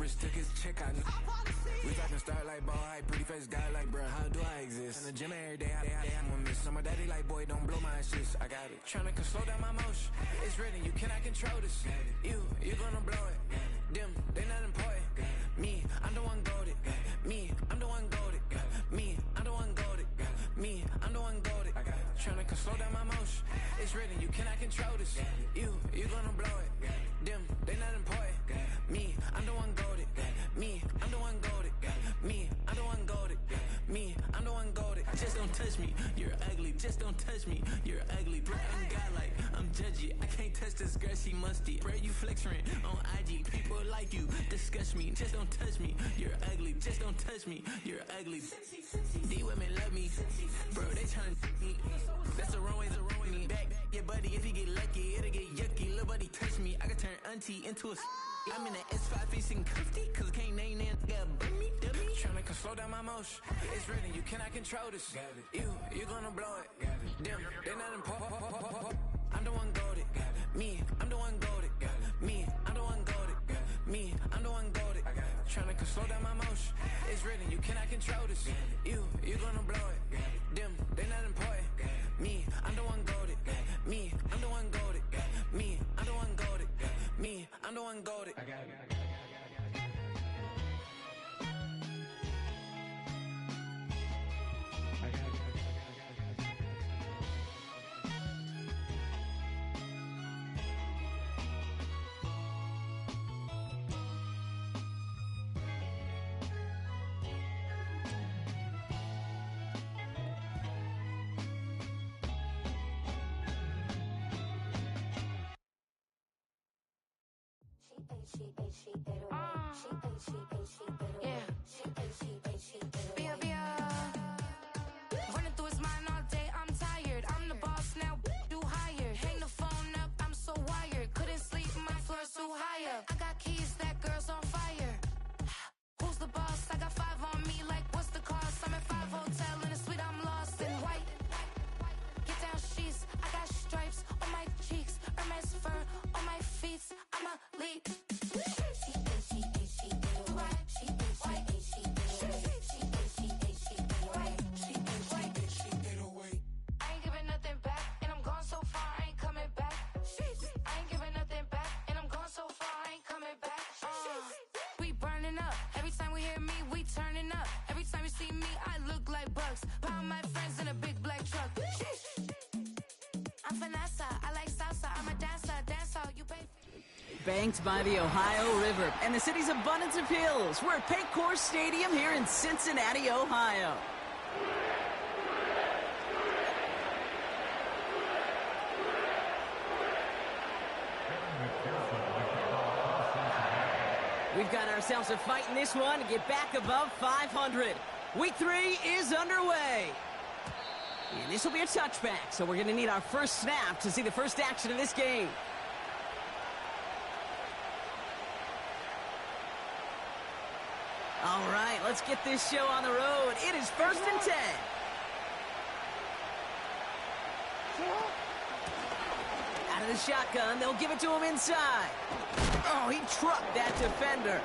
just took his check, I know. We talking start like ball hype, pretty face guy like, bruh, how do I exist? In the gym every day, I'm gonna miss. Summer daddy like, boy, don't blow my assist. I got it. Tryna slow down my motion. It's written, you cannot control this. You gonna blow it. Them, they not important. Me, I'm the one goated. Me, I'm the one goated. Me, I'm the one goated. Me, I'm the one goated. Tryna slow down my motion. It's written, you cannot control this. You gonna blow it. Them, they not important. Me, I'm the one goated. Me, I'm the one goated. Me, I'm the one goated. Me, I'm the one goated. Just don't touch me, you're ugly. Just don't touch me, you're ugly. Bro, I'm godlike, I'm judgy. I can't touch this girl, she musty. Bro, you flexing on IG. People like you disgust me. Just don't touch me, you're ugly. Just don't touch me, you're ugly. These women love me, bro, they tryna me. That's the wrong way, back your buddy. If you get lucky, it'll get yucky. Little buddy touch me, I can turn auntie into a I'm in the S5 facing comfy, cause I can't name that nigga me, dummy. Tryna slow down my motion. It's written, you cannot control this. You gonna blow it. Them, they not important. I'm the one goated. Me, I'm the one goated. Me, I'm the one goated. Me, I'm the one goated. Tryna slow down my motion. It's written, you cannot control this. You gonna blow it. Them, they not important. Me, I'm the one goated. Me, I'm the one goated. Me, I'm the one goated. Me, I'm the one goated. I got it. Running through his mind all day, I'm tired. I'm the boss now, do higher. Hang the phone up, I'm so wired. Couldn't sleep, my floor's too high up. I got keys, that girl's on fire. Who's the boss? I got 5 on me, like what's the cost? I'm at 5 hotel in a suite, I'm lost in white. Get down sheets, I got stripes on my cheeks. Hermes fur on my feet, I'm a lead. Banked by the Ohio River and the city's abundance of hills. We're at Paycor Stadium here in Cincinnati, Ohio. We've got ourselves a fight in this one to get back above 500. Week 3 is underway. And this will be a touchback, so we're going to need our first snap to see the first action of this game. All right, let's get this show on the road. It is 1st and 10. Out of the shotgun, they'll give it to him inside. Oh, he trucked that defender.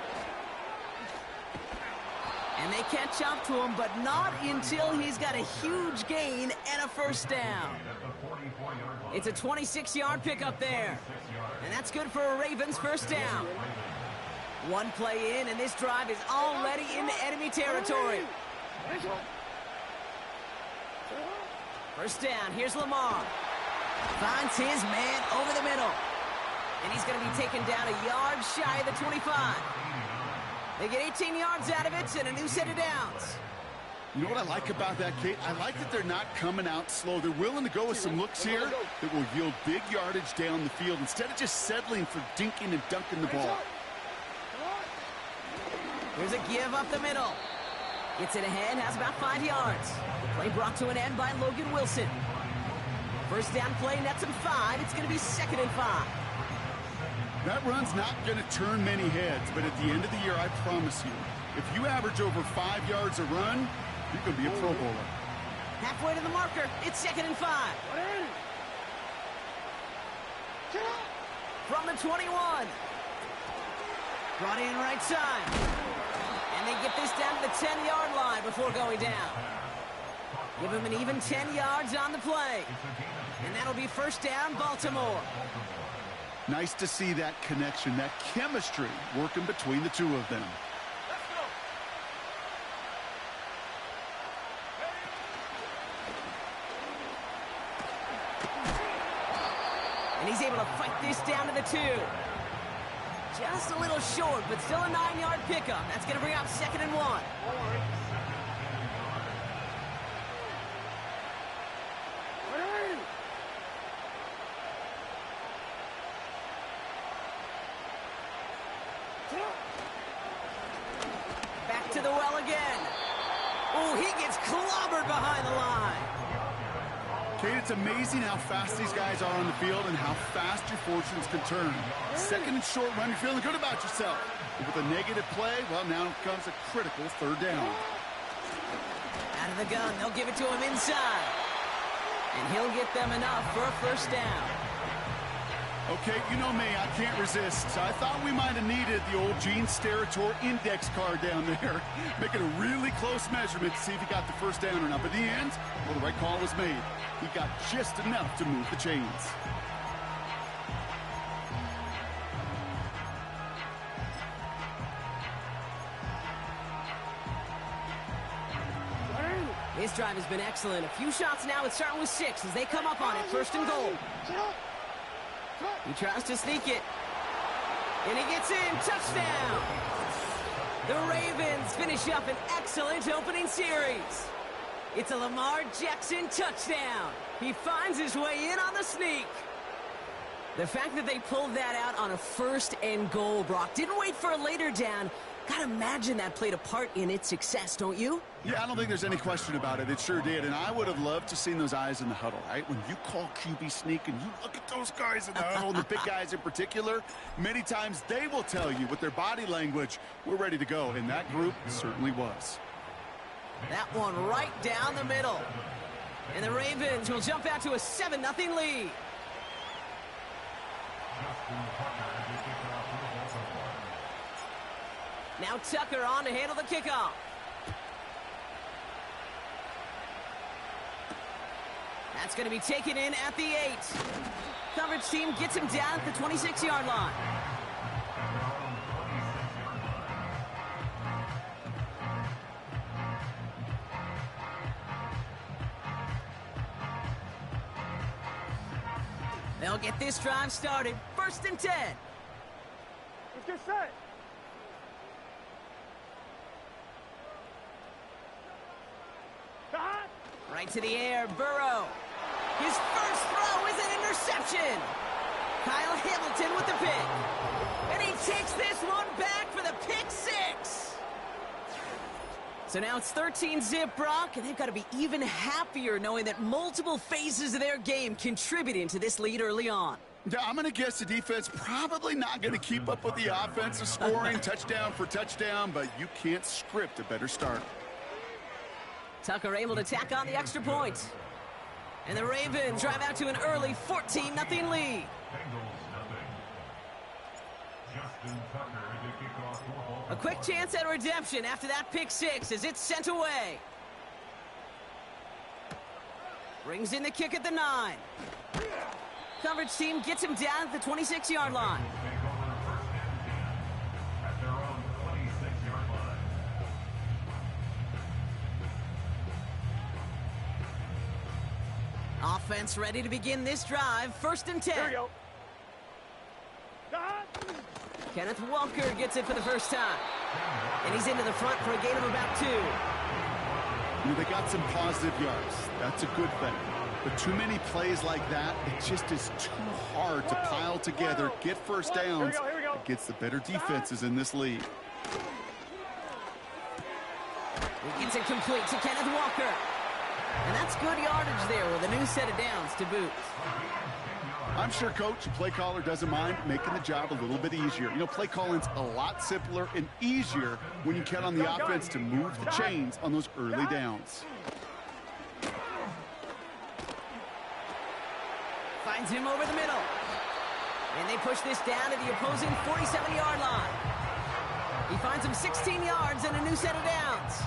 And they catch up to him, but not until he's got a huge gain and a first down. It's a 26-yard pickup there. And that's good for a Ravens first down. One play in, and this drive is already into enemy territory. First down, here's Lamar. Finds his man over the middle. And he's going to be taken down a yard shy of the 25. They get 18 yards out of it and a new set of downs. You know what I like about that, Kate? I like that they're not coming out slow. They're willing to go with some looks here that will yield big yardage down the field instead of just settling for dinking and dunking the ball. Here's a give up the middle. Gets it ahead, has about 5 yards. Play brought to an end by Logan Wilson. First down play, nets him 5. It's going to be 2nd and 5. That run's not going to turn many heads, but at the end of the year, I promise you, if you average over 5 yards a run, you're going to be a Pro Bowler. Halfway to the marker, it's 2nd and 5. From the 21. Brought in right side. And they get this down to the 10-yard line before going down. Give them an even 10 yards on the play. And that'll be first down, Baltimore. Nice to see that connection, that chemistry working between the two of them. And he's able to fight this down to the 2. Just a little short, but still a 9-yard pickup. That's going to bring up 2nd and 1. Back to the well again. Oh, he gets clobbered behind the line. Kate, it's amazing how fast these guys are on the field and how fast your fortunes can turn. 2nd and short run, you're feeling good about yourself. But with a negative play, well, now comes a critical 3rd down. Out of the gun, they'll give it to him inside. And he'll get them enough for a first down. Okay, you know me, I can't resist. So I thought we might have needed the old Gene Steratore index card down there. Making a really close measurement to see if he got the first down or not. But in the end, well, the right call was made. He got just enough to move the chains. His drive has been excellent. A few shots now. It's starting with 6 as they come up on it. 1st and goal. He tries to sneak it. And he gets in. Touchdown. The Ravens finish up an excellent opening series. It's a Lamar Jackson touchdown. He finds his way in on the sneak. The fact that they pulled that out on a 1st and goal, Brock, didn't wait for a later down. Gotta imagine that played a part in its success, don't you? Yeah, I don't think there's any question about it. It sure did. And I would have loved to seen those eyes in the huddle, right? When you call QB sneak and you look at those guys in the huddle, and the big guys in particular, many times they will tell you with their body language, we're ready to go. And that group certainly was. That one right down the middle. And the Ravens will jump out to a 7-0 lead. Now Tucker on to handle the kickoff. That's going to be taken in at the 8. Coverage team gets him down at the 26-yard line. They'll get this drive started. 1st and 10. Let's get set. Right to the air, Burrow. His first throw is an interception. Kyle Hamilton with the pick. And he takes this one back for the pick 6. So now it's 13-zip, Brock, and they've got to be even happier knowing that multiple phases of their game contributing to this lead early on. Yeah, I'm going to guess the defense probably not going to keep up with the offensive scoring touchdown for touchdown, but you can't script a better start. Tucker able to tack on the extra point. And the Ravens drive out to an early 14-0 lead. A quick chance at redemption after that pick 6 as it's sent away. Brings in the kick at the 9. Coverage team gets him down at the 26-yard line. Offense ready to begin this drive. 1st and 10. Here we go. Kenneth Walker gets it for the first time. And he's into the front for a gain of about 2. You know, they got some positive yards. That's a good thing. But too many plays like that, it just is too hard to pile together, get first downs against the better defenses in this league. He gets it complete to Kenneth Walker. And that's good yardage there with a new set of downs to boot. I'm sure Coach, the play caller, doesn't mind making the job a little bit easier. You know, play calling's a lot simpler and easier when you count on the offense to move the chains on those early downs. Finds him over the middle. And they push this down to the opposing 47-yard line. He finds him 16 yards and a new set of downs.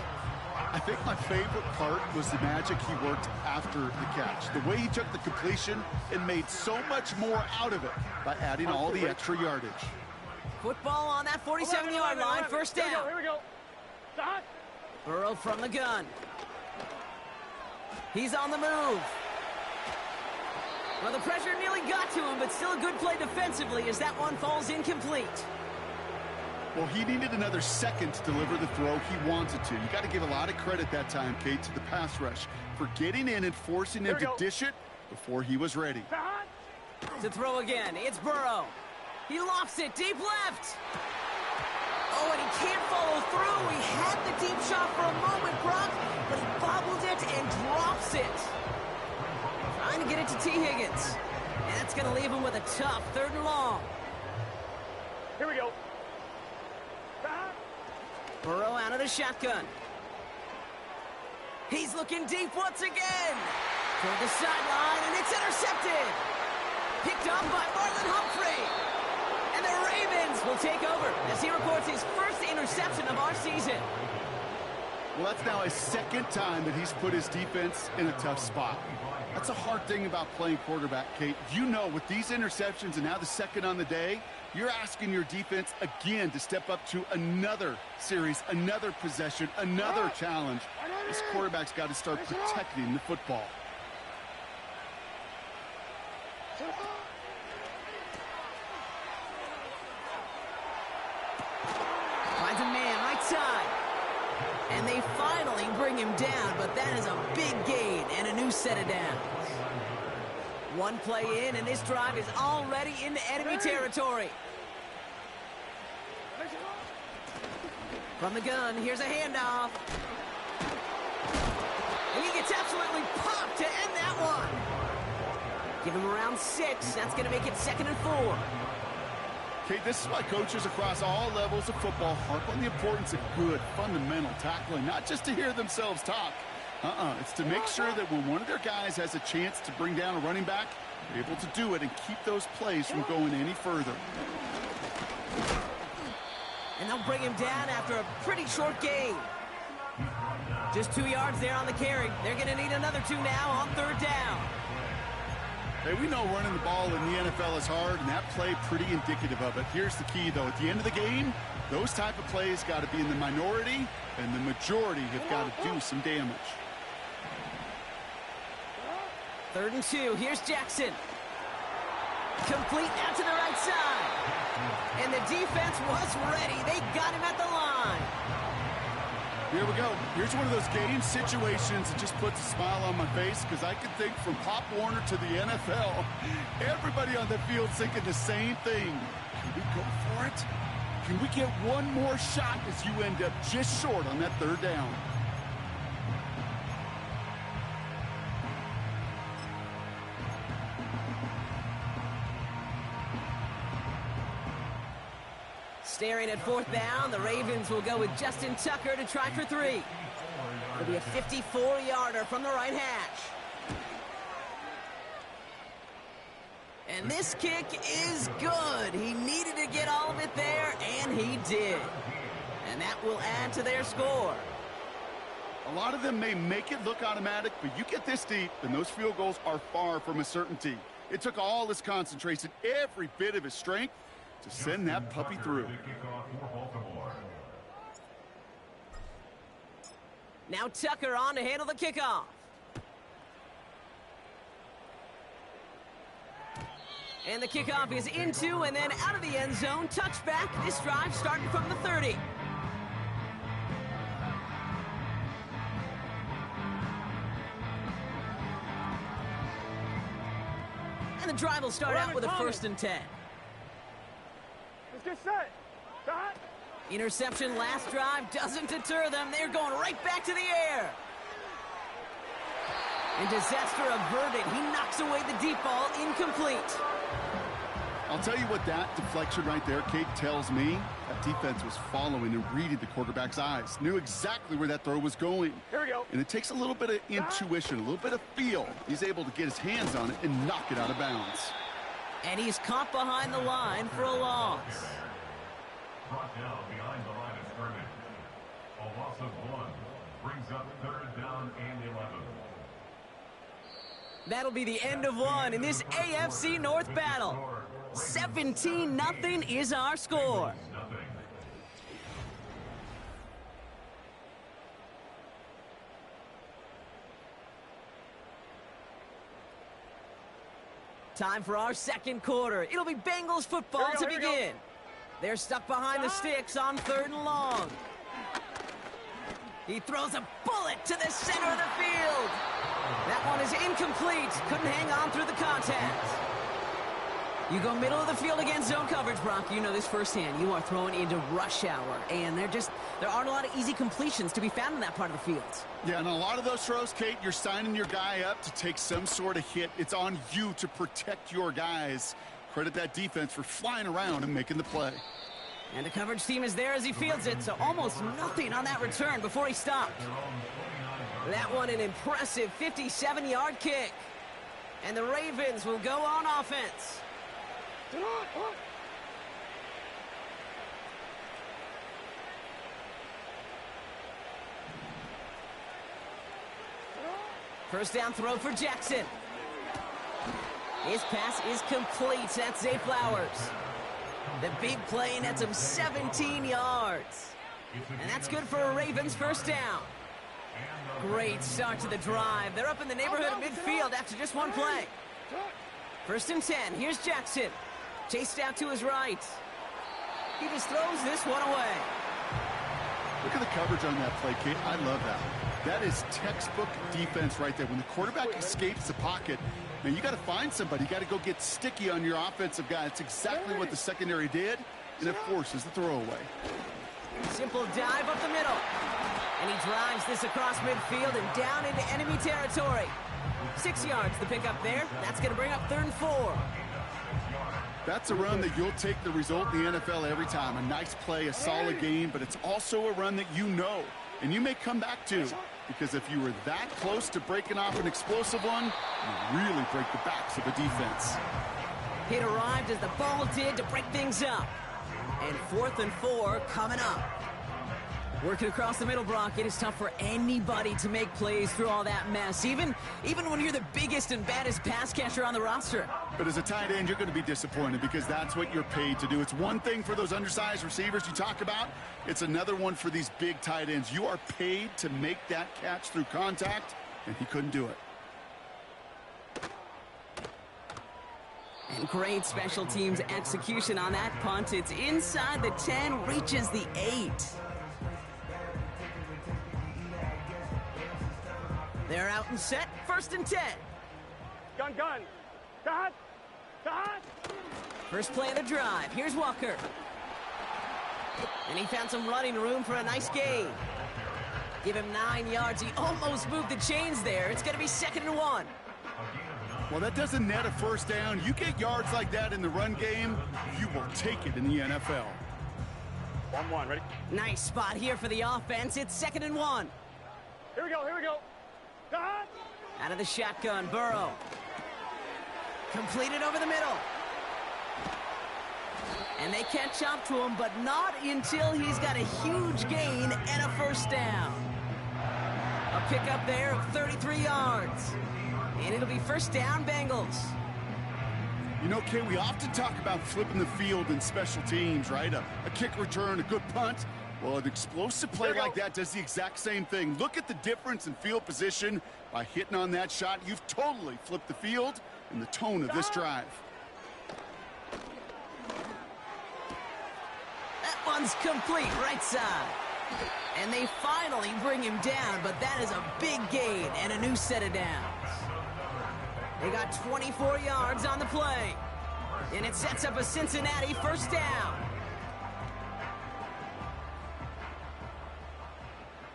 I think my favorite part was the magic he worked after the catch. The way he took the completion and made so much more out of it by adding all the extra yardage. Football on that 47-yard line, first down. Here we go. Stop. Burrow from the gun. He's on the move. Well, the pressure nearly got to him, but still a good play defensively as that one falls incomplete. Well, he needed another second to deliver the throw he wanted to. You got to give a lot of credit that time, Kate, to the pass rush for getting in and forcing him to dish it before he was ready. To throw again, it's Burrow. He lofts it deep left. Oh, and he can't follow through. He had the deep shot for a moment, Brock, but he bobbled it and drops it. Trying to get it to T. Higgins. And that's going to leave him with a tough 3rd and long. Here we go. Burrow out of the shotgun. He's looking deep once again. Toward the sideline, and it's intercepted. Picked up by Marlon Humphrey. And the Ravens will take over as he records his first interception of our season. Well, that's now his 2nd time that he's put his defense in a tough spot. That's a hard thing about playing quarterback, Kate. You know, with these interceptions and now the 2nd on the day, you're asking your defense again to step up to another series, another possession, another challenge. This quarterback's got to start protecting the football. Finds a man right side. And they finally bring him down, but that is a big gain and a new set of downs. One play in, and this drive is already into enemy territory. From the gun, here's a handoff. And he gets absolutely popped to end that one. Give him around 6. That's going to make it 2nd and 4. Okay, this is why coaches across all levels of football harp on the importance of good, fundamental tackling, not just to hear themselves talk. It's to make sure that when one of their guys has a chance to bring down a running back, they're able to do it and keep those plays from going any further. And they'll bring him down after a pretty short gain. Just 2 yards there on the carry. They're going to need another 2 now on 3rd down. Hey, we know running the ball in the NFL is hard, and that play pretty indicative of it. Here's the key, though. At the end of the game, those type of plays got to be in the minority, and the majority have got to do some damage. 3rd and 2. Here's Jackson. Complete out to the right side. And the defense was ready. They got him at the line. Here we go. Here's one of those game situations that just puts a smile on my face because I can think from Pop Warner to the NFL, everybody on the field thinking the same thing. Can we go for it? Can we get one more shot as you end up just short on that 3rd down? Staring at 4th down, the Ravens will go with Justin Tucker to try for 3. It'll be a 54-yarder from the right hash. And this kick is good. He needed to get all of it there, and he did. And that will add to their score. A lot of them may make it look automatic, but you get this deep, and those field goals are far from a certainty. It took all his concentration, every bit of his strength, to send that puppy through. Now Tucker on to handle the kickoff. And the kickoff is into and then out of the end zone. Touchback. This drive starting from the 30. And the drive will start out with a 1st and 10. Let's get set. Stop. Interception last drive doesn't deter them. They're going right back to the air. And disaster averted. He knocks away the deep ball, incomplete. I'll tell you what that deflection right there, Kate, tells me. That defense was following and reading the quarterback's eyes. Knew exactly where that throw was going. Here we go. And it takes a little bit of intuition, a little bit of feel. He's able to get his hands on it and knock it out of bounds. And he's caught behind the line for a loss. Brought down behind the line of scrimmage. A loss of 1 brings up 3rd down and 11. That'll be the end of one in this AFC North battle. 17-0 is our score. Time for our second quarter. It'll be Bengals football to begin. They're stuck behind the sticks on 3rd and long. He throws a bullet to the center of the field. That one is incomplete. Couldn't hang on through the contact. You go middle of the field against zone coverage, Brock. You know this firsthand. You are throwing into rush hour, and there aren't a lot of easy completions to be found in that part of the field. Yeah, and a lot of those throws, Kate, you're signing your guy up to take some sort of hit. It's on you to protect your guys. Credit that defense for flying around and making the play. And the coverage team is there as he fields it, so almost nothing on that return before he stopped. That one an impressive 57-yard kick. And the Ravens will go on offense. First down throw for Jackson. His pass is complete. That's Zay Flowers. The big play nets him 17 yards. And that's good for a Ravens first down. Great start to the drive. They're up in the neighborhood of midfield after just one play. 1st and 10. Here's Jackson. Chased out to his right. He just throws this one away. Look at the coverage on that play, Kate. I love that. That is textbook defense right there. When the quarterback escapes the pocket, man, you got to find somebody. You got to go get sticky on your offensive guy. That's exactly what the secondary did, and it forces the throwaway. Simple dive up the middle. And he drives this across midfield and down into enemy territory. 6 yards the pickup there. That's going to bring up 3rd and 4. That's a run that you'll take the result in the NFL every time. A nice play, a solid game, but it's also a run that you know, and you may come back to, because if you were that close to breaking off an explosive one, you really break the backs of a defense. It arrived as the ball did to break things up. And 4th and 4 coming up. Working across the middle, Brock, it is tough for anybody to make plays through all that mess, even when you're the biggest and baddest pass catcher on the roster. But as a tight end, you're going to be disappointed because that's what you're paid to do. It's one thing for those undersized receivers you talk about. It's another one for these big tight ends. You are paid to make that catch through contact, and he couldn't do it. And great special teams execution on that punt. It's inside the 10, reaches the 8. They're out and set. 1st and 10. Gun. Dot. First play of the drive. Here's Walker. And he found some running room for a nice gain. Give him 9 yards. He almost moved the chains there. It's going to be 2nd and 1. Well, that doesn't net a first down. You get yards like that in the run game, you will take it in the NFL. 1-1, ready? Nice spot here for the offense. It's 2nd and 1. Here we go. Dot. Out of the shotgun, Burrow. Completed over the middle. And they catch up to him, but not until he's got a huge gain and a first down. A pickup there of 33 yards. And it'll be first down, Bengals. You know, Kay, we often talk about flipping the field in special teams, right? A kick return, a good punt. Well, an explosive play like that does the exact same thing. Look at the difference in field position. By hitting on that shot, you've totally flipped the field and the tone of this drive. That one's complete, right side. And they finally bring him down, but that is a big gain and a new set of downs. They got 24 yards on the play. And it sets up a Cincinnati first down.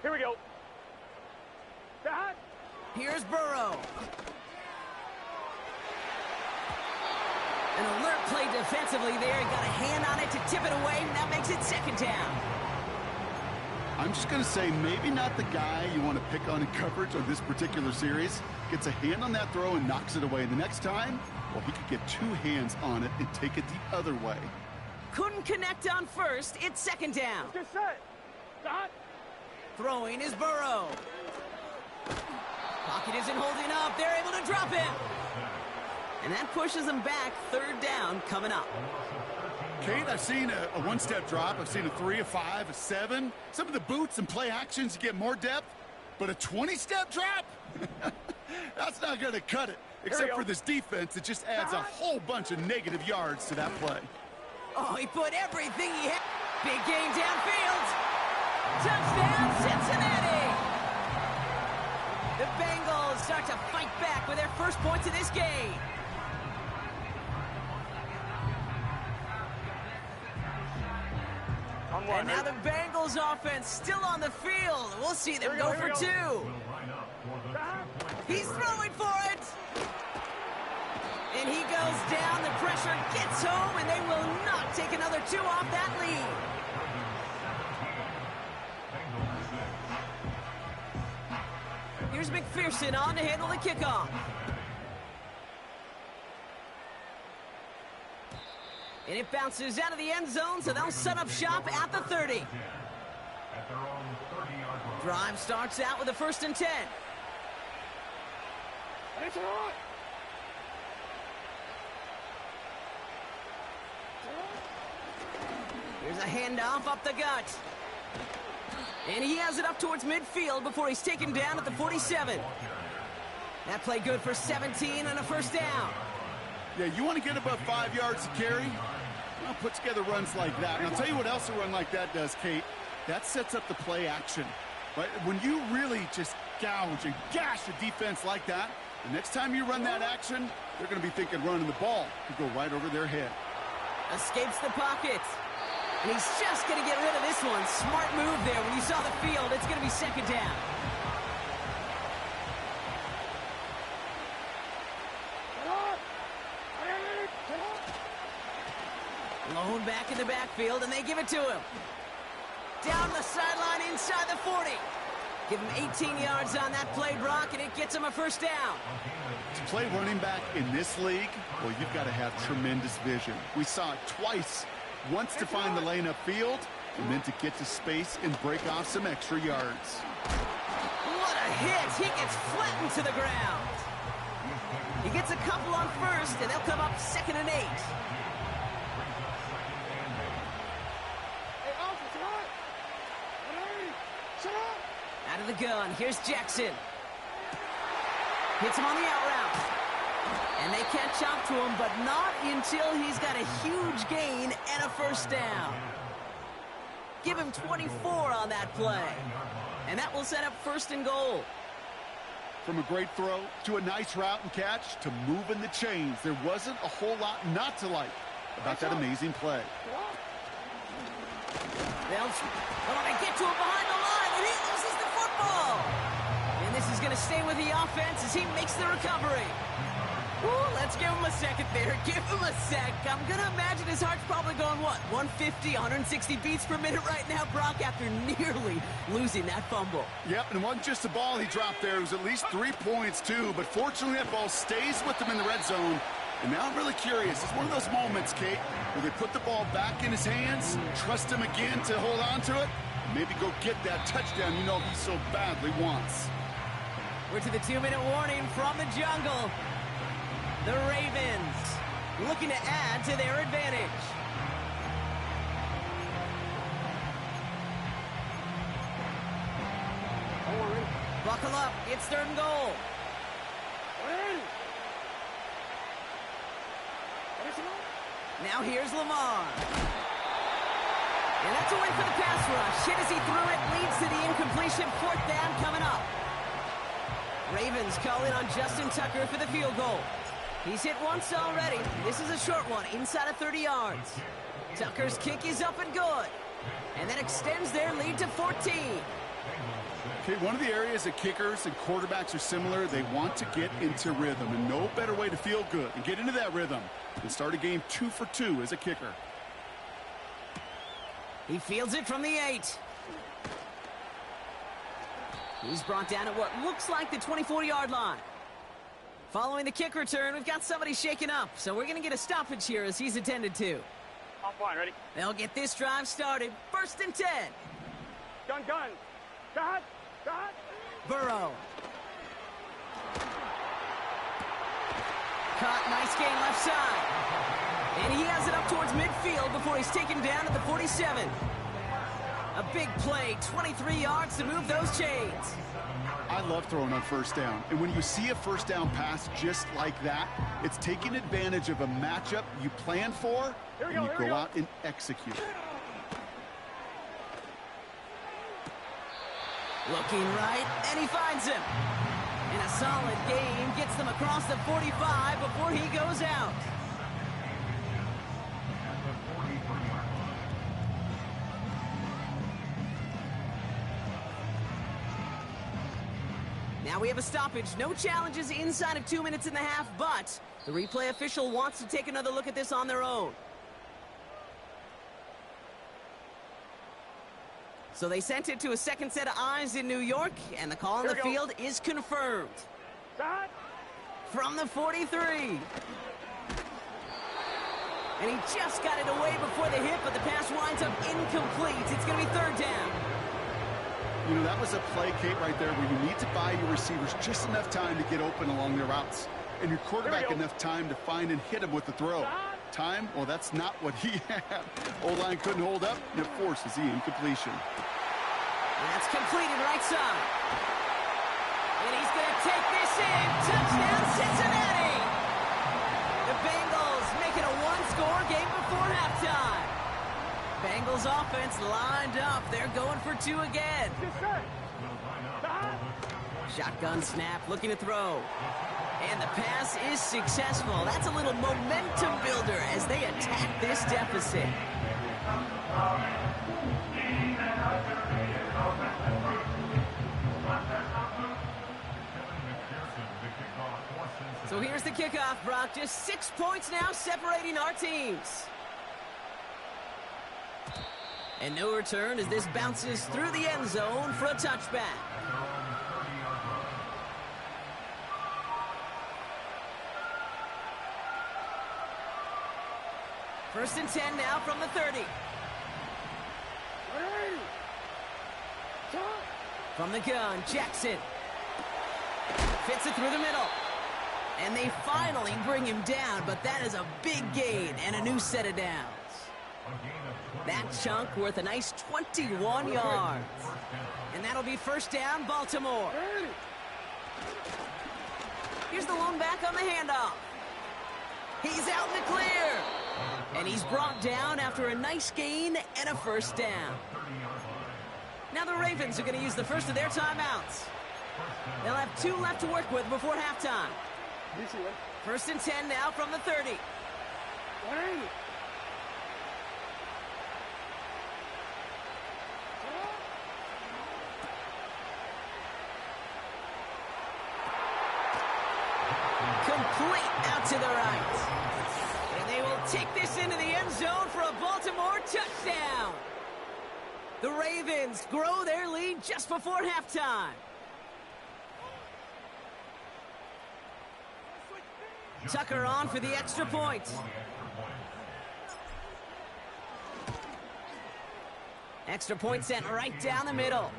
Here we go. Dot. Here's Burrow. An alert play defensively there. He got a hand on it to tip it away. That makes it 2nd down. I'm just going to say maybe not the guy you want to pick on in coverage on this particular series. Gets a hand on that throw and knocks it away. The next time, well, he could get 2 hands on it and take it the other way. couldn't connect on first. It's second down. Get set. Hot. Throwing is Burrow. Pocket isn't holding up. They're able to drop him. And that pushes them back. Third down coming up. Kate, I've seen a one-step drop. I've seen a 3, a 5, a 7. Some of the boots and play actions, you get more depth. But a 20-step drop? That's not going to cut it. Except for this defense, it just adds a whole bunch of negative yards to that play. Oh, he put everything he had. Big gain downfield. Touchdown, Cincinnati! The Bengals start to fight back with their first points of this game. And now the Bengals offense still on the field. We'll see them go for two. He's throwing for it. And he goes down. The pressure gets home, and they will not take another two off that lead. Here's McPherson on to handle the kickoff. And it bounces out of the end zone, so they'll set up shop at the 30. Drive starts out with a 1st and 10. Here's a handoff up the gut. And he has it up towards midfield before he's taken down at the 47. That play good for 17 and a 1st down. Yeah, you want to get above 5 yards to carry? Well, put together runs like that. And I'll tell you what else a run like that does, Kate. That sets up the play action. Right? When you really just gouge and gash a defense like that, the next time you run that action, they're going to be thinking running the ball could go right over their head. Escapes the pocket. And he's just going to get rid of this one. Smart move there. When you saw the field, it's going to be 2nd down. Lone back in the backfield, and they give it to him. Down the sideline inside the 40. Give him 18 yards on that play, Brock, and it gets him a 1st down. To play running back in this league, well, you've got to have tremendous vision. We saw it twice. Once to find the lane upfield, and then to get to space and break off some extra yards. What a hit! He gets flattened to the ground. He gets a couple on first, and they'll come up 2nd and 8. Out of the gun, here's Jackson. Hits him on the out route. And they catch up to him, but not until he's got a huge gain and a 1st down. Give him 24 on that play. And that will set up 1st and goal. From a great throw to a nice route and catch to moving the chains, there wasn't a whole lot not to like about that amazing play. They get to him behind the line, and he loses the football. And this is going to stay with the offense as he makes the recovery. Ooh, let's give him a second there. Give him a sec. I'm going to imagine his heart's probably going, what, 150, 160 beats per minute right now, Brock, after nearly losing that fumble. Yep, and it wasn't just the ball he dropped there. It was at least 3 points, too. But fortunately, that ball stays with him in the red zone. And now I'm really curious. It's one of those moments, Kate, where they put the ball back in his hands, trust him again to hold on to it, and maybe go get that touchdown you know he so badly wants. We're to the 2-minute warning from the jungle. The Ravens looking to add to their advantage. Buckle up. It's 3rd and goal. Now here's Lamar. And that's a win for the pass rush. Hit as he threw it, leads to the incompletion. 4th down coming up. Ravens calling on Justin Tucker for the field goal. He's hit once already. This is a short one, inside of 30 yards. Tucker's kick is up and good. And that extends their lead to 14. Okay, one of the areas that kickers and quarterbacks are similar, they want to get into rhythm. And no better way to feel good and get into that rhythm than start a game 2 for 2 as a kicker. He fields it from the 8. He's brought down at what looks like the 24-yard line. Following the kick return, we've got somebody shaken up, so we're going to get a stoppage here as he's attended to. I'm fine. Ready? They'll get this drive started. 1st and 10. Gun, gun. Cut. Cut. Burrow. Caught, nice gain left side. And he has it up towards midfield before he's taken down at the 47. A big play, 23 yards to move those chains. I love throwing on 1st down. And when you see a 1st down pass just like that, it's taking advantage of a matchup you plan for, and you go out and execute. Looking right, and he finds him. And a solid gain gets them across the 45 before he goes out. Now we have a stoppage. No challenges inside of 2 minutes and a half, but the replay official wants to take another look at this on their own. So they sent it to a second set of eyes in New York, and the call on the field is confirmed. Cut. From the 43. And he just got it away before the hit, but the pass winds up incomplete. It's going to be 3rd down. You know, that was a play, Kate, right there where you need to buy your receivers just enough time to get open along their routes. And your quarterback enough time to find and hit him with the throw. Time? Well, that's not what he had. O-line couldn't hold up, and it forces the incompletion. That's completed right side. And he's going to take this in. Touchdown, Cincinnati! The Bengals make it a one-score game before halftime. Bengals offense lined up. They're going for 2 again. Shotgun snap, looking to throw. And the pass is successful. That's a little momentum builder as they attack this deficit. So here's the kickoff, Brock. Just 6 points now separating our teams. And no return as this bounces through the end zone for a touchback. First and 10 now from the 30. From the gun, Jackson. Fits it through the middle. And they finally bring him down, but that is a big gain and a new set of downs. That chunk worth a nice 21 yards. And that'll be 1st down, Baltimore. Here's the lone back on the handoff. He's out in the clear. And he's brought down after a nice gain and a 1st down. Now the Ravens are going to use the first of their timeouts. They'll have 2 left to work with before halftime. 1st and 10 now from the 30. Complete out to the right. And they will take this into the end zone for a Baltimore touchdown. The Ravens grow their lead just before halftime. Tucker on for the extra point. Extra point sent right down the middle.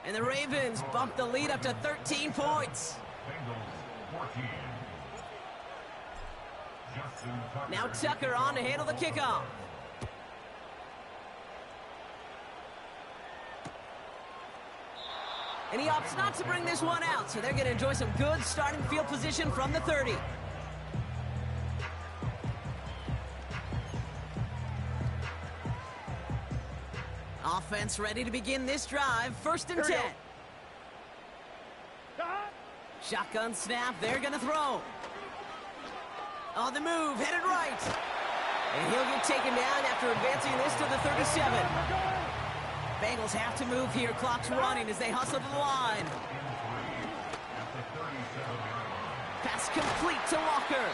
And the Ravens bump the lead up to 13 points. Now Tucker on to handle the kickoff. And he opts not to bring this one out, so they're going to enjoy some good starting field position from the 30. Offense ready to begin this drive. 1st and 10. Shotgun snap. They're going to throw. On the move, headed right. And he'll get taken down after advancing this to the 37. Bengals have to move here. Clock's running as they hustle to the line. Pass complete to Walker.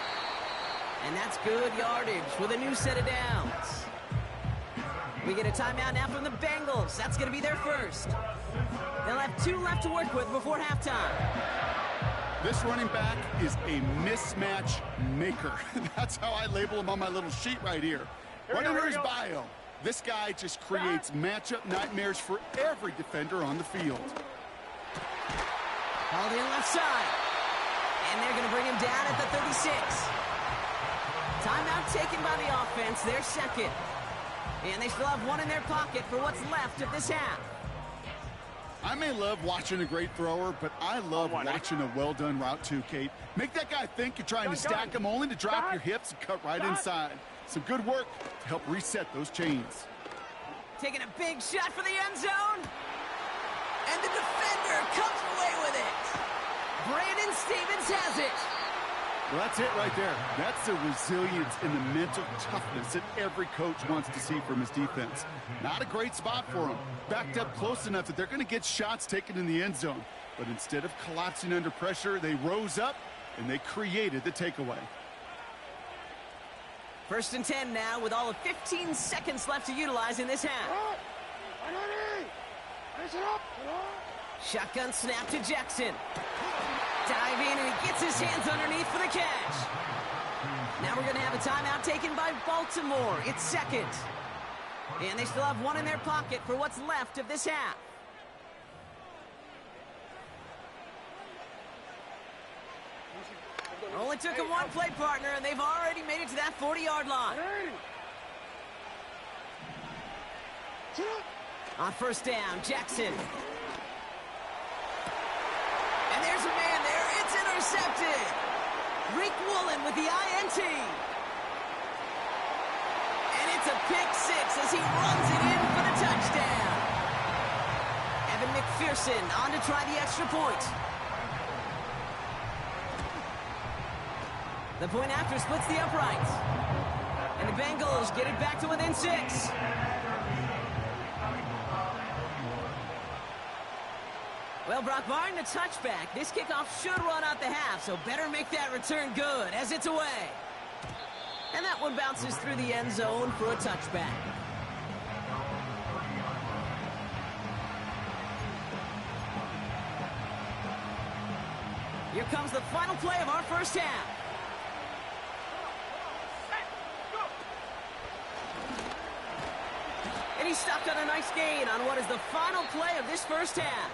And that's good yardage with a new set of downs. We get a timeout now from the Bengals. That's going to be their first. They'll have 2 left to work with before halftime. This running back is a mismatch maker. That's how I label him on my little sheet right here. Right under his bio, this guy just creates matchup nightmares for every defender on the field. Called in left side. And they're going to bring him down at the 36. Timeout taken by the offense, their second. And they still have one in their pocket for what's left of this half. I may love watching a great thrower, but I love watching a well-done route too, Kate. Make that guy think you're trying to stack him only to drop your hips and cut right inside. Some good work to help reset those chains. Taking a big shot for the end zone. And the defender comes away with it. Brandon Stephens has it. Well, that's it right there. That's the resilience and the mental toughness that every coach wants to see from his defense. Not a great spot for him. Backed up close enough that they're going to get shots taken in the end zone. But instead of collapsing under pressure, they rose up and they created the takeaway. 1st and 10 now with all of 15 seconds left to utilize in this half. Shotgun snap to Jackson. Dive in and he gets his hands underneath for the catch. Now we're going to have a timeout taken by Baltimore. It's second. And they still have one in their pocket for what's left of this half. Only took him one play, partner, and they've already made it to that 40-yard line. On 1st down, Jackson. And there's a man there. It's intercepted. Rick Woolen with the INT. And it's a pick six as he runs it in for the touchdown. Evan McPherson on to try the extra point. The point after splits the uprights. And the Bengals get it back to within 6. Well, Brock, barring the touchback, this kickoff should run out the half, so better make that return good as it's away. And that one bounces through the end zone for a touchback. Here comes the final play of our first half. And he's stuck on a nice gain on what is the final play of this first half.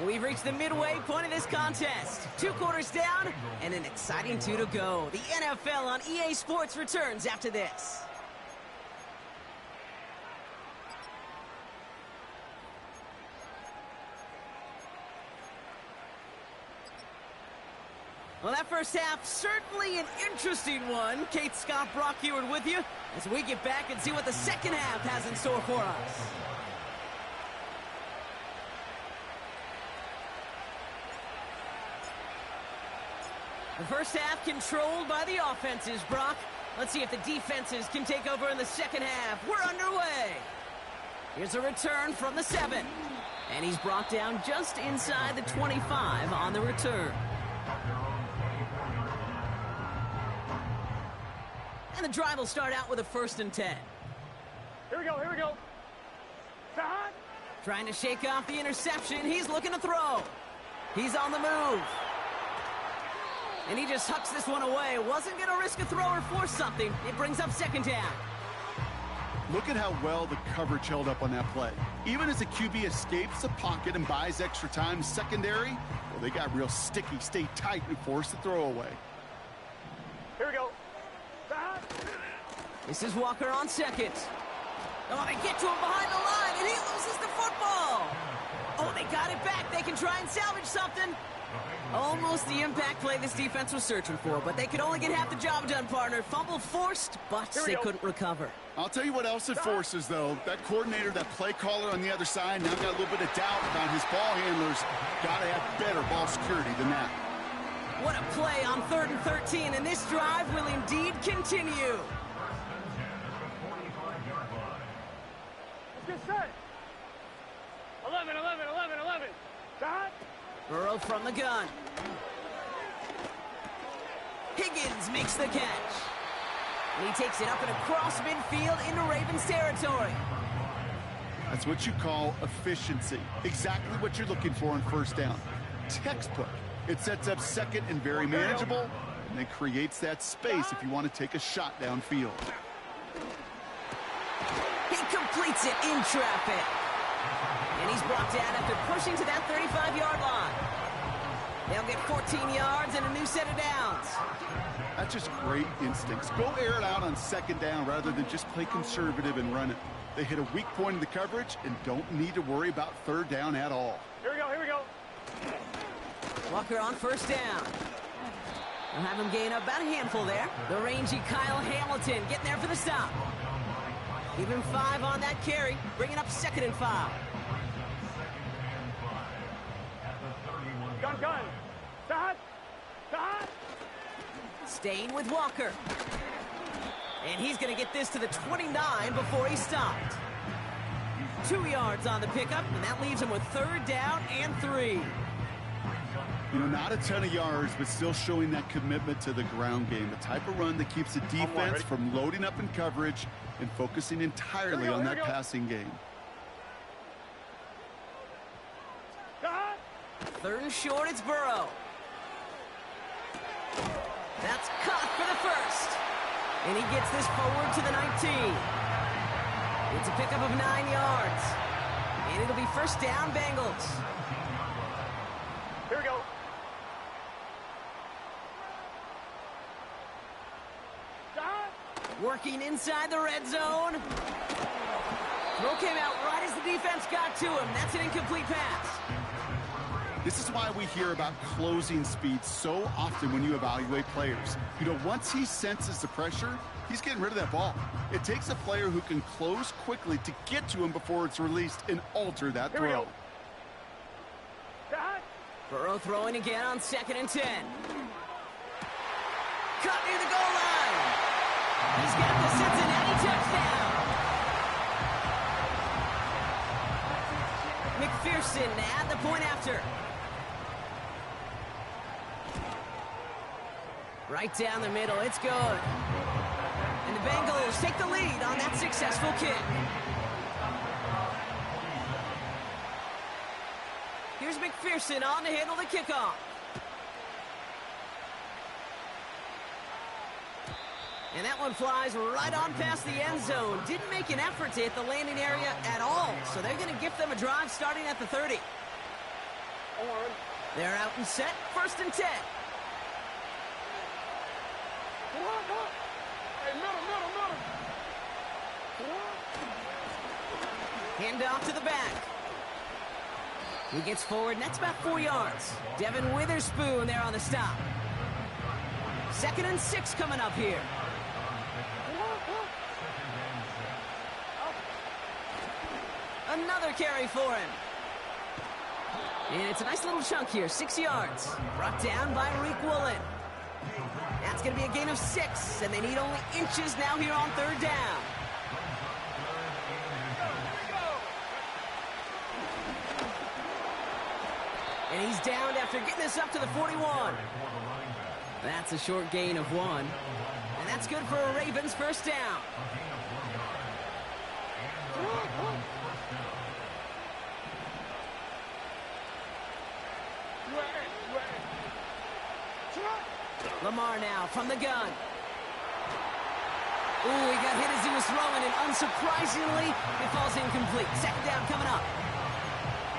We've reached the midway point of this contest. 2 quarters down and an exciting 2 to go. The NFL on EA Sports returns after this. Well, that first half, certainly an interesting one. Kate, Scott, Brock Heward with you as we get back and see what the second half has in store for us. The first half controlled by the offenses, Brock. Let's see if the defenses can take over in the second half. We're underway. Here's a return from the 7. And he's brought down just inside the 25 on the return. And the drive will start out with a 1st and 10. Here we go, here we go. Trying to shake off the interception. He's looking to throw. He's on the move. And he just hucks this one away. Wasn't going to risk a throw or force something. It brings up 2nd down. Look at how well the coverage held up on that play. Even as the QB escapes the pocket and buys extra time secondary, well, they got real sticky, stay tight, and force the throw away. Here we go. This is Walker on 2nd. Oh, they get to him behind the line, and he loses the football. Oh, they got it back. They can try and salvage something. Almost the impact play this defense was searching for, but they could only get half the job done, partner. Fumble forced, but they couldn't recover. I'll tell you what else it forces, though. That coordinator, that play caller on the other side, now got a little bit of doubt about his ball handlers. Got to have better ball security than that. What a play on 3rd and 13, and this drive will indeed continue. Let's get set. 11. Shot. Burrow from the gun. Higgins makes the catch. And he takes it up and across midfield into Ravens territory. That's what you call efficiency. Exactly what you're looking for on 1st down. Textbook. It sets up 2nd and very manageable, and it creates that space if you want to take a shot downfield. He completes it in traffic. And he's brought down after pushing to that 35-yard line. They'll get 14 yards and a new set of downs. That's just great instincts. Go air it out on second down rather than just play conservative and run it. They hit a weak point in the coverage and don't need to worry about third down at all. Here we go, here we go. Walker on first down. They'll have him gain about a handful there. The rangy Kyle Hamilton getting there for the stop. Give him 5 on that carry, bringing up 2nd and 5. Gun, gun. Stop. Stop. Staying with Walker. And he's going to get this to the 29 before he stopped. 2 yards on the pickup, and that leaves him with 3rd down and 3. You know, not a ton of yards, but still showing that commitment to the ground game. The type of run that keeps the defense from loading up in coverage and focusing entirely on that passing game. 3rd and short, it's Burrow. That's caught for the first. And he gets this forward to the 19. It's a pickup of 9 yards. And it'll be 1st down, Bengals. Here we go. Working inside the red zone. Throw came out right as the defense got to him. That's an incomplete pass. This is why we hear about closing speed so often when you evaluate players. You know, once he senses the pressure, he's getting rid of that ball. It takes a player who can close quickly to get to him before it's released and alter that throw. Burrow throwing again on 2nd and 10. Cut near the goal line. He's got the Cincinnati touchdown. McPherson at the point after. Right down the middle, it's good. And the Bengals take the lead on that successful kick. Here's McPherson on to handle the kickoff. And that one flies right on past the end zone. Didn't make an effort to hit the landing area at all. So they're going to gift them a drive starting at the 30. They're out and set. 1st and 10. Hand off to the back. He gets forward, and that's about 4 yards. Devin Witherspoon there on the stop. 2nd and 6 coming up here. Another carry for him. And it's a nice little chunk here, 6 yards. Brought down by Riq Woolen. That's going to be a gain of 6, and they need only inches now here on 3rd down. And he's downed after getting this up to the 41. That's a short gain of 1. And that's good for a Ravens 1st down. Lamar now from the gun. Ooh, he got hit as he was throwing, and unsurprisingly, it falls incomplete. 2nd down coming up.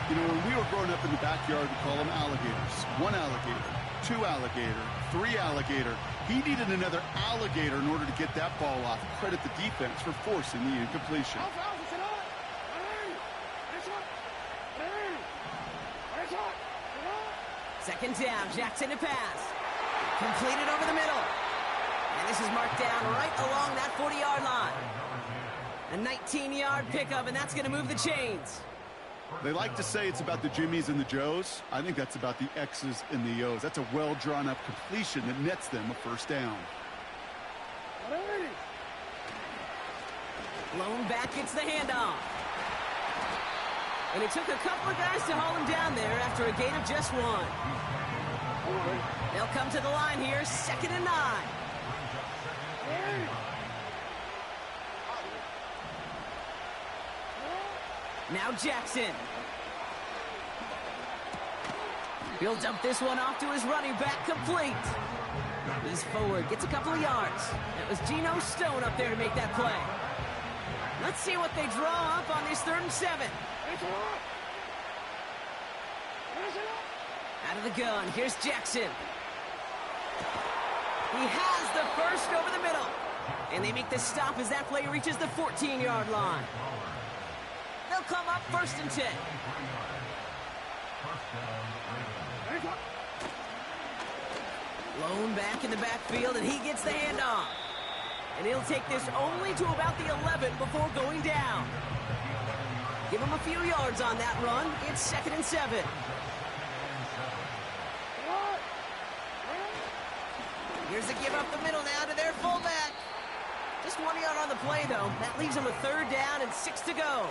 You know, when we were growing up in the backyard, we call them alligators. 1 alligator, 2 alligator, 3 alligator. He needed another alligator in order to get that ball off. Credit the defense for forcing the incompletion. 2nd down, Jackson to pass. Completed over the middle. And this is marked down right along that 40-yard line. A 19-yard pickup, and that's going to move the chains. They like to say it's about the Jimmies and the Joes. I think that's about the X's and the O's. That's a well-drawn-up completion that nets them a 1st down. Blown back gets the handoff. And it took a couple of guys to haul him down there after a gain of just 1. They'll come to the line here, 2nd and 9. Now Jackson. He'll dump this one off to his running back, complete. He's forward, gets a couple of yards. It was Geno Stone up there to make that play. Let's see what they draw up on this 3rd and 7. Out of the gun, here's Jackson. He has the first over the middle. And they make the stop as that play reaches the 14-yard line. They'll come up 1st and 10. Lone back in the backfield, and he gets the handoff. And he'll take this only to about the 11 before going down. Give him a few yards on that run. It's 2nd and 7. Here's a give up the middle now to their fullback. Just 1 yard on the play, though. That leaves them a 3rd down and 6 to go.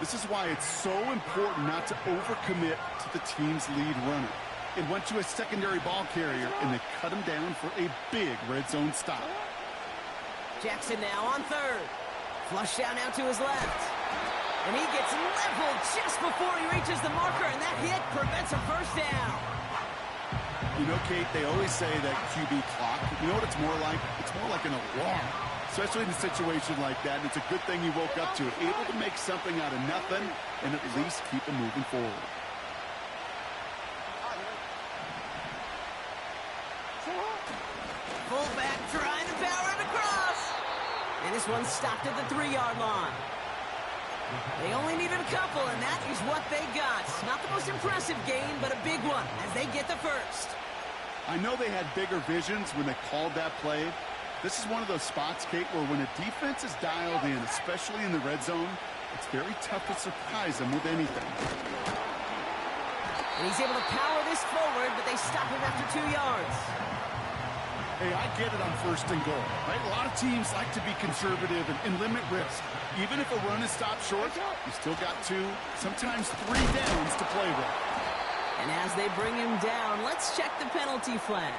This is why it's so important not to overcommit to the team's lead runner. It went to a secondary ball carrier, and they cut him down for a big red zone stop. Jackson now on 3rd. Flush down out to his left. And he gets leveled just before he reaches the marker, and that hit prevents a 1st down. You know, Kate, they always say that QB clock. You know what it's more like? It's more like an alarm, especially in a situation like that. And it's a good thing you woke up to it, able to make something out of nothing and at least keep them moving forward. Fullback trying to power it across. And this one stopped at the 3-yard line. They only needed a couple, and that is what they got. Not the most impressive gain, but a big one as they get the first. I know they had bigger visions when they called that play. This is one of those spots, Kate, where when a defense is dialed in, especially in the red zone, it's very tough to surprise them with anything. And he's able to power this forward, but they stop him after 2 yards. Hey, I get it on 1st and goal, right? A lot of teams like to be conservative and limit risk. Even if a run is stopped short, you still got 2, sometimes 3 downs to play with. And as they bring him down, let's check the penalty flag.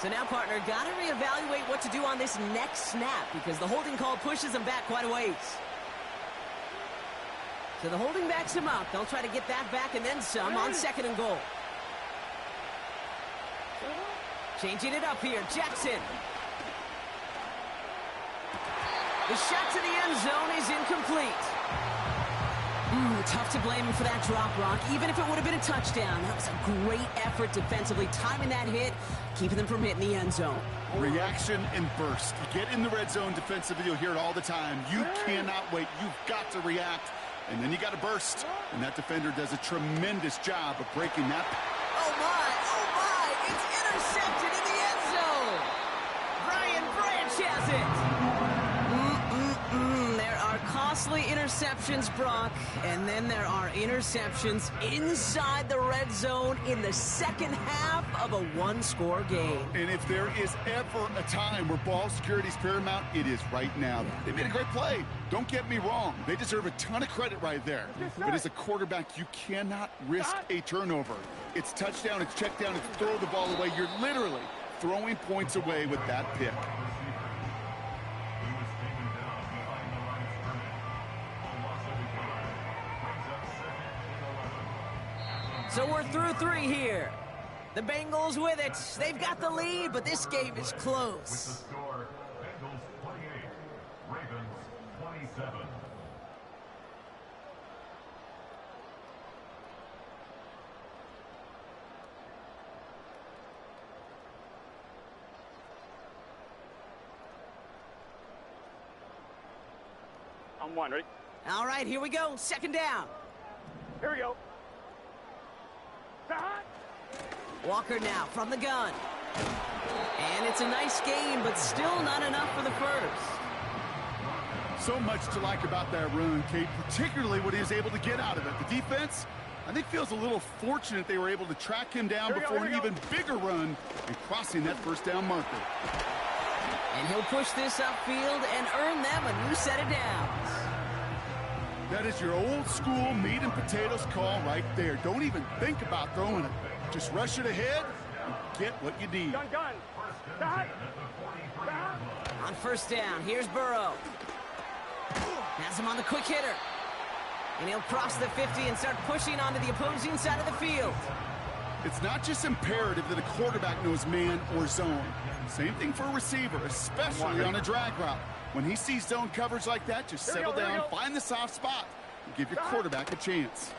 So now, partner, got to reevaluate what to do on this next snap because the holding call pushes him back quite a ways. So the holding backs him up. They'll try to get that back and then some on 2nd and goal. Changing it up here, Jackson. The shot to the end zone is incomplete. Tough to blame him for that drop, Rock, even if it would have been a touchdown. That was a great effort defensively, timing that hit, keeping them from hitting the end zone. Reaction and burst. You get in the red zone defensively, you'll hear it all the time. You cannot wait. You've got to react, and then you got to burst. And that defender does a tremendous job of breaking that. Oh, my, it's intercepted in the end zone. Brian Branch has it. There are costly interceptions, Brock, and then there are interceptions inside the red zone in the 2nd half of a 1-score game. And if there is ever a time where ball security is paramount, it is right now. They made a great play. Don't get me wrong. They deserve a ton of credit right there. But as a quarterback, you cannot risk a turnover. It's touchdown, it's check down, it's throw the ball away. You're literally throwing points away with that pick. So we're through 3 here. The Bengals with it. They've got the lead, but this game is close. With the score, Bengals 28, Ravens 27. I'm 1, ready? All right, here we go. 2nd down. Here we go. Walker now from the gun. And it's a nice game, but still not enough for the first. So much to like about that run, Kate, particularly what he was able to get out of it. The defense, I think, feels a little fortunate they were able to track him down before an even bigger run and crossing that 1st down marker. And he'll push this upfield and earn them a new set of downs. That is your old school meat and potatoes call right there. Don't even think about throwing it. Just rush it ahead and get what you need. Gun. Stop. On 1st down, here's Burrow. Has him on the quick hitter. And he'll cross the 50 and start pushing onto the opposing side of the field. It's not just imperative that a quarterback knows man or zone. Same thing for a receiver, especially on a drag route. When he sees zone coverage like that, just settle down, find the soft spot, and give your quarterback a chance.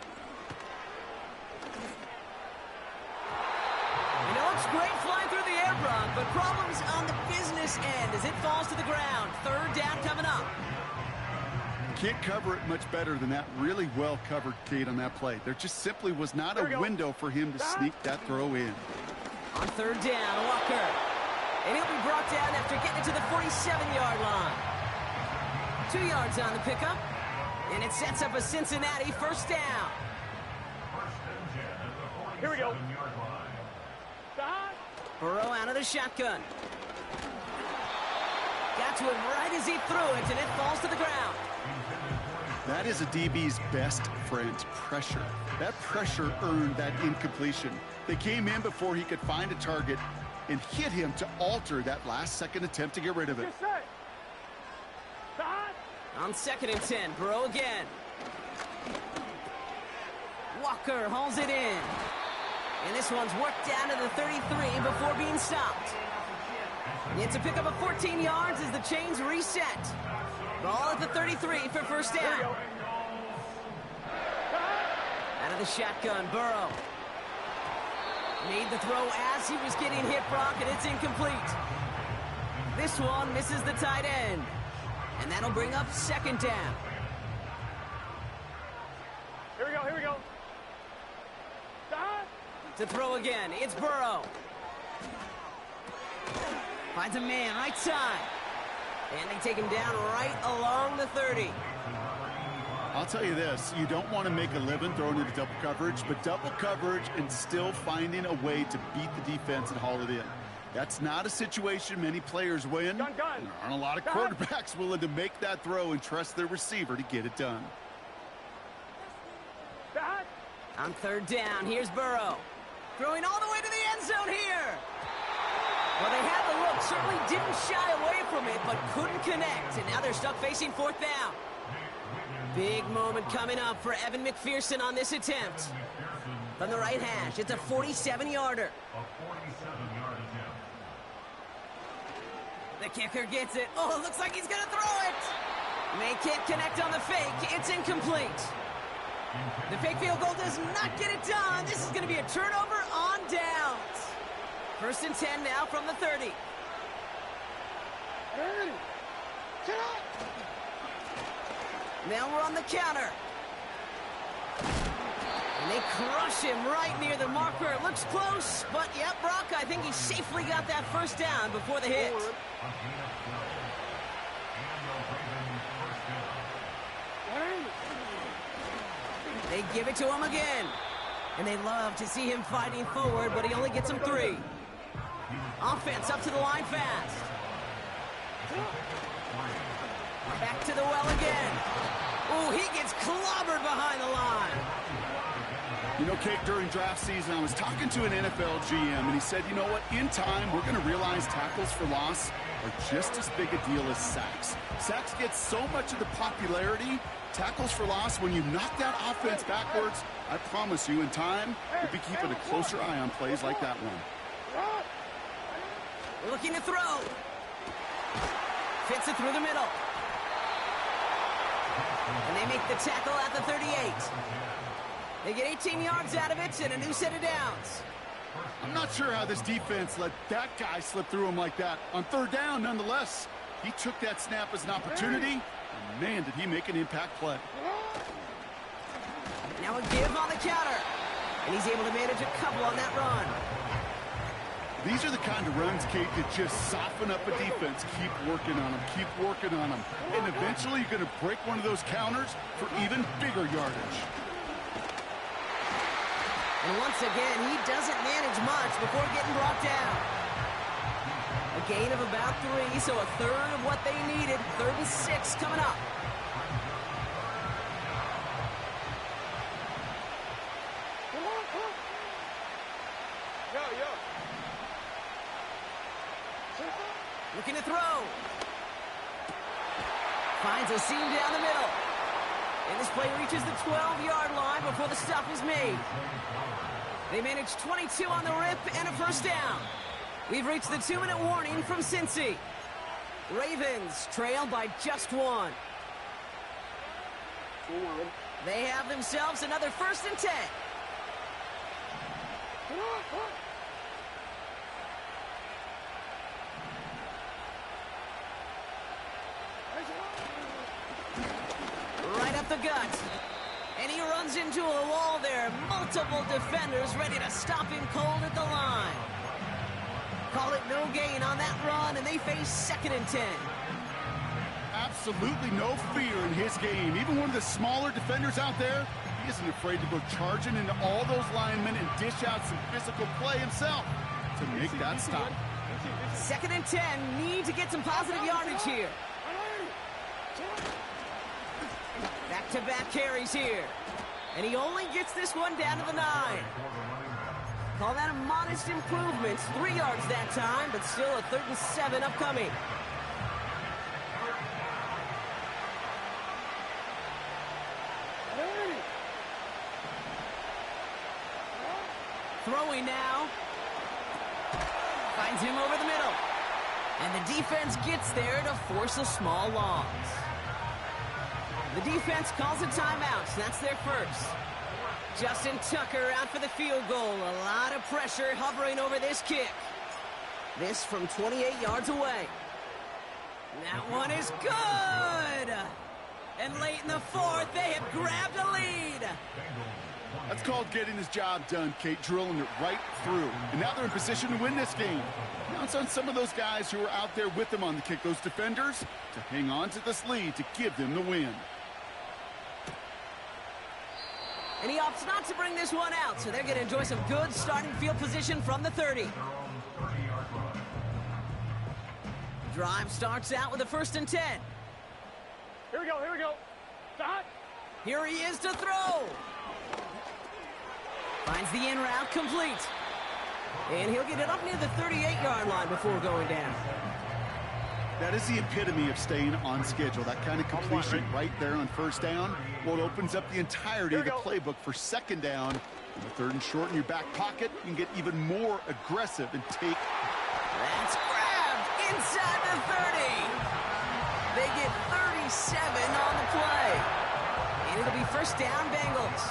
And it looks great flying through the air, Brock, but problems on the business end as it falls to the ground. Third down coming up. Can't cover it much better than that really well-covered gate on that play. There just simply was not a window for him to sneak that throw in. On third down, Walker. And he'll be brought down after getting it to the 47-yard line. 2 yards on the pickup. And it sets up a Cincinnati first down. Here we go. Burrow out of the shotgun. Got to him right as he threw it, and it falls to the ground. That is a DB's best friend, pressure. That pressure earned that incompletion. They came in before he could find a target and hit him to alter that last-second attempt to get rid of it. On 2nd and 10, Burrow again. Walker hauls it in. And this one's worked down to the 33 before being stopped. It's a pickup of 14 yards as the chains reset. Ball at the 33 for first down. Out of the shotgun, Burrow. Made the throw as he was getting hit, Brock, and it's incomplete. This one misses the tight end. And that'll bring up 2nd down. Here we go, here we go. To throw again, it's Burrow. Finds a man right side. And they take him down right along the 30. I'll tell you this, you don't want to make a living throwing into double coverage, but double coverage and still finding a way to beat the defense and haul it in. That's not a situation many players win. Gun. There aren't a lot of quarterbacks willing to make that throw and trust their receiver to get it done. On 3rd down, here's Burrow. Throwing all the way to the end zone here. Well, they had the look, certainly didn't shy away from it, but couldn't connect. And now they're stuck facing 4th down. Big moment coming up for Evan McPherson on this attempt. From the right hash, it's a 47-yarder. The kicker gets it. Oh, it looks like he's going to throw it. And they can't connect on the fake. It's incomplete. The fake field goal does not get it done. This is going to be a turnover on downs. 1st and 10 now from the 30. Now we're on the counter. And they crush him right near the marker. It looks close, but yep, Brock, I think he safely got that first down before the hit. They give it to him again. And they love to see him fighting forward, but he only gets them 3. Offense up to the line fast. Back to the well again. Oh, he gets clobbered behind the line. You know, Kate, during draft season, I was talking to an NFL GM, and he said, you know what, in time, we're going to realize tackles for loss are just as big a deal as sacks. Sacks get so much of the popularity. Tackles for loss, when you knock that offense backwards, I promise you, in time, we'll be keeping a closer eye on plays like that one. Looking to throw. Fits it through the middle. And they make the tackle at the 38. They get 18 yards out of it and a new set of downs. I'm not sure how this defense let that guy slip through him like that. On 3rd down, nonetheless, he took that snap as an opportunity, and man, did he make an impact play. Now a give on the counter. And he's able to manage a couple on that run. These are the kind of runs, Kate, that just soften up a defense. Keep working on them, keep working on them. And eventually you're going to break one of those counters for even bigger yardage. And once again, he doesn't manage much before getting brought down. A gain of about 3, so a third of what they needed. 3rd and 6 coming up. Looking to throw. Finds a seam down the middle. And this play reaches the 12-yard line before the stop is made. They manage 22 on the rip and a first down. We've reached the 2-minute warning from Cincy. Ravens trail by just one. They have themselves another 1st and 10. Right up the gut. And he runs into a wall there. Multiple defenders ready to stop him cold at the line. Call it no gain on that run, and they face 2nd and 10. Absolutely no fear in his game. Even one of the smaller defenders out there, he isn't afraid to go charging into all those linemen and dish out some physical play himself to make that stop. 2nd and 10, need to get some positive yardage here. Back-to-back carries here. And he only gets this one down to the 9. Call that a modest improvement. 3 yards that time, but still a 3rd and 7 upcoming. Throwing now. Finds him over the middle. And the defense gets there to force a small loss. The defense calls a timeout, so that's their first. Justin Tucker out for the field goal. A lot of pressure hovering over this kick. This from 28 yards away. That one is good! And late in the 4th, they have grabbed a lead. That's called getting his job done, Kate, drilling it right through. And now they're in position to win this game. Now it's on some of those guys who are out there with them on the kick, those defenders, to hang on to this lead to give them the win. And he opts not to bring this one out, so they're going to enjoy some good starting field position from the 30. Drive starts out with a 1st and 10. Here we go, here we go. Stop. Here he is to throw. Finds the in route complete. And he'll get it up near the 38-yard line before going down. That is the epitome of staying on schedule. That kind of completion right there on 1st down. Well, it opens up the entirety of the playbook for 2nd down. And the 3rd and short in your back pocket, you can get even more aggressive and take. That's grabbed inside the 30. They get 37 on the play. And it'll be 1st down, Bengals.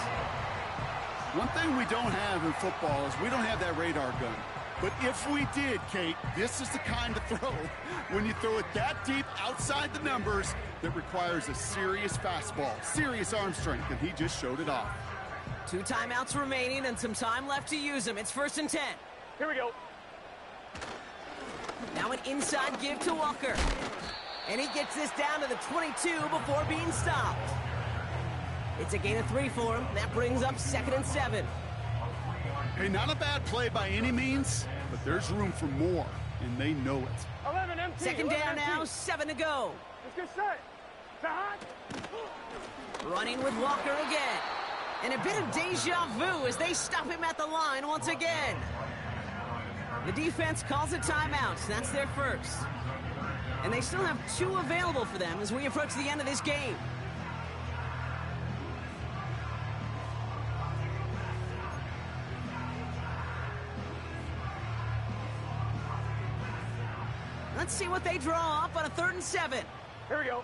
One thing we don't have in football is we don't have that radar gun. But if we did, Kate, this is the kind of throw, when you throw it that deep outside the numbers, that requires a serious fastball, serious arm strength, and he just showed it off. 2 timeouts remaining and some time left to use them. It's 1st and 10. Here we go. Now an inside give to Walker. And he gets this down to the 22 before being stopped. It's a gain of 3 for him. That brings up 2nd and 7. Hey, not a bad play by any means, but there's room for more, and they know it. 11 empty. 2nd down now, 7 to go. Let's get set. Stop. Running with Walker again. And a bit of deja vu as they stop him at the line once again. The defense calls a timeout. That's their first. And they still have 2 available for them as we approach the end of this game. Let's see what they draw up on a 3rd and 7. Here we go.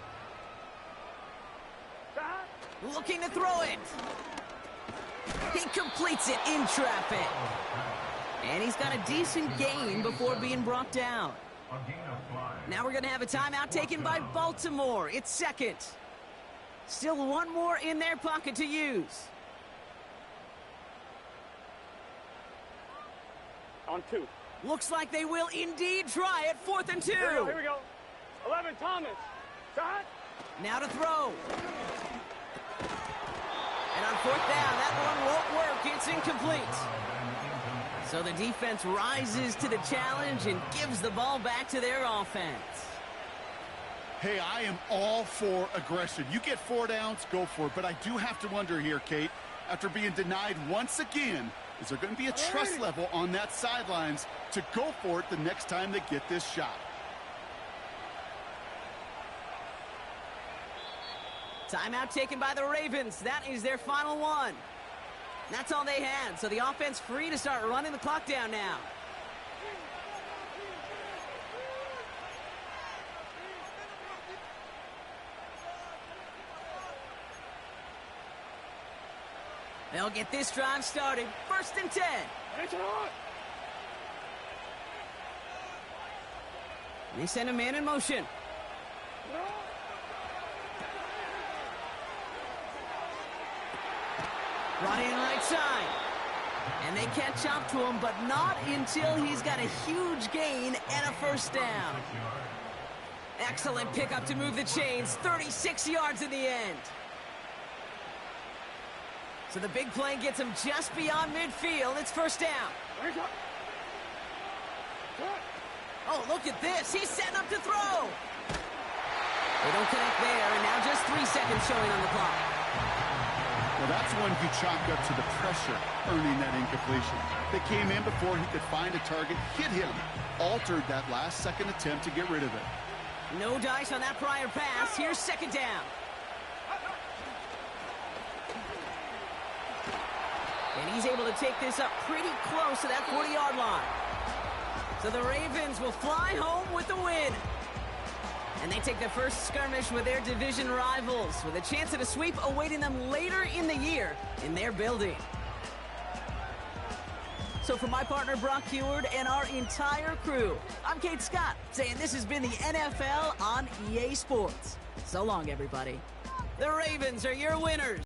Stop. Looking to throw it. He completes it in traffic. And he's got a decent gain before being brought down. Now we're going to have a timeout taken by Baltimore. It's 2nd. Still 1 more in their pocket to use. On 2. Looks like they will indeed try it. 4th and 2. Here we go, here we go. 11, Thomas. Stop. Now to throw. And on 4th down, that one won't work. It's incomplete. So the defense rises to the challenge and gives the ball back to their offense. Hey, I am all for aggression. You get 4 downs, go for it. But I do have to wonder here, Kate, after being denied once again, is there going to be a trust level on that sidelines to go for it the next time they get this shot? Timeout taken by the Ravens. That is their final one. That's all they had, so the offense free to start running the clock down now. They'll get this drive started. 1st and 10. They send a man in motion. Brought in right side. And they catch up to him, but not until he's got a huge gain and a first down. Excellent pickup to move the chains. 36 yards in the end. So the big play gets him just beyond midfield. It's first down. Oh, look at this. He's setting up to throw. They don't connect there, and now just 3 seconds showing on the clock. Well, that's one you chalk up to the pressure, earning that incompletion. They came in before he could find a target, hit him, altered that last second attempt to get rid of it. No dice on that prior pass. Here's 2nd down. And he's able to take this up pretty close to that 40-yard line. So the Ravens will fly home with the win. And they take the first skirmish with their division rivals, with a chance at a sweep awaiting them later in the year in their building. So for my partner Brock Heward and our entire crew, I'm Kate Scott, saying this has been the NFL on EA Sports. So long, everybody. The Ravens are your winners.